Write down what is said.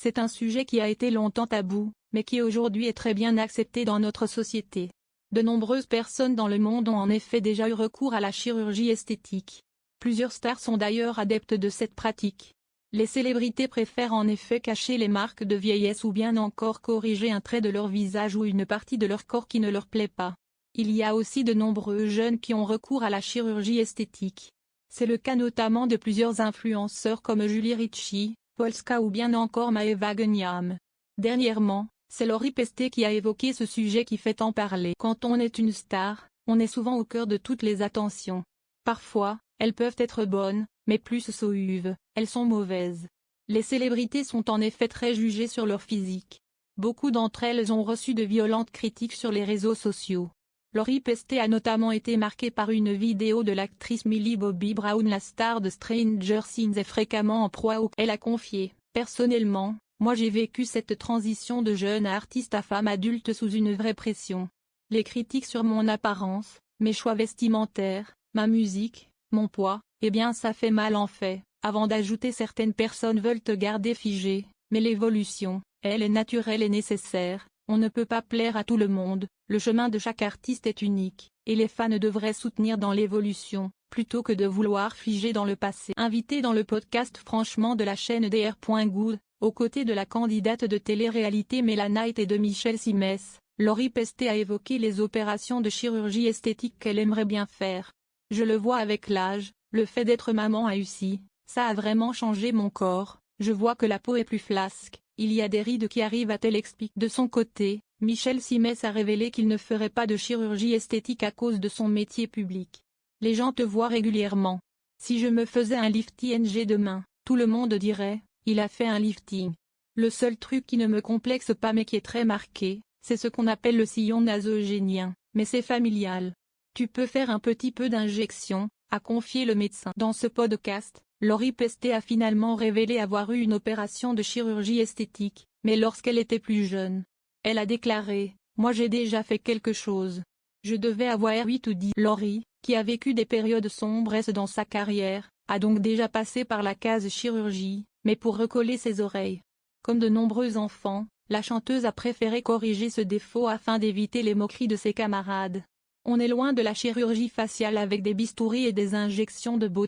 C'est un sujet qui a été longtemps tabou, mais qui aujourd'hui est très bien accepté dans notre société. De nombreuses personnes dans le monde ont en effet déjà eu recours à la chirurgie esthétique. Plusieurs stars sont d'ailleurs adeptes de cette pratique. Les célébrités préfèrent en effet cacher les marques de vieillesse ou bien encore corriger un trait de leur visage ou une partie de leur corps qui ne leur plaît pas. Il y a aussi de nombreux jeunes qui ont recours à la chirurgie esthétique. C'est le cas notamment de plusieurs influenceurs comme Julie Ritchie, Polska ou bien encore Maëva Gueniam. Dernièrement, c'est Lori Pesté qui a évoqué ce sujet qui fait en parler. Quand on est une star, on est souvent au cœur de toutes les attentions. Parfois, elles peuvent être bonnes, mais plus sauve, elles sont mauvaises. Les célébrités sont en effet très jugées sur leur physique. Beaucoup d'entre elles ont reçu de violentes critiques sur les réseaux sociaux. Lori Pesté a notamment été marquée par une vidéo de l'actrice Millie Bobby Brown, la star de Stranger Things, est fréquemment en proie au. Elle a confié, « Personnellement, moi j'ai vécu cette transition de jeune artiste à femme adulte sous une vraie pression. Les critiques sur mon apparence, mes choix vestimentaires, ma musique, mon poids, eh bien ça fait mal en fait. » Avant d'ajouter, certaines personnes veulent te garder figé, mais l'évolution, elle est naturelle et nécessaire. On ne peut pas plaire à tout le monde, le chemin de chaque artiste est unique, et les fans devraient soutenir dans l'évolution, plutôt que de vouloir figer dans le passé. Invité dans le podcast Franchement de la chaîne Dr. Good, aux côtés de la candidate de télé-réalité Mela Knight et de Michel Simès, Lori Pesté a évoqué les opérations de chirurgie esthétique qu'elle aimerait bien faire. « Je le vois avec l'âge, le fait d'être maman a aussi, ça a vraiment changé mon corps, je vois que la peau est plus flasque. Il y a des rides qui arrivent, a-t-elle expliqué. De son côté, Michel Simès a révélé qu'il ne ferait pas de chirurgie esthétique à cause de son métier public. « Les gens te voient régulièrement. Si je me faisais un lifting demain, tout le monde dirait, il a fait un lifting. Le seul truc qui ne me complexe pas mais qui est très marqué, c'est ce qu'on appelle le sillon nasogénien, mais c'est familial. Tu peux faire un petit peu d'injection, » a confié le médecin. Dans ce podcast, Lori Pesté a finalement révélé avoir eu une opération de chirurgie esthétique, mais lorsqu'elle était plus jeune. Elle a déclaré, « Moi j'ai déjà fait quelque chose. Je devais avoir 8 ou 10. » Lori, qui a vécu des périodes sombres dans sa carrière, a donc déjà passé par la case chirurgie, mais pour recoller ses oreilles. Comme de nombreux enfants, la chanteuse a préféré corriger ce défaut afin d'éviter les moqueries de ses camarades. On est loin de la chirurgie faciale avec des bistouris et des injections de beauté.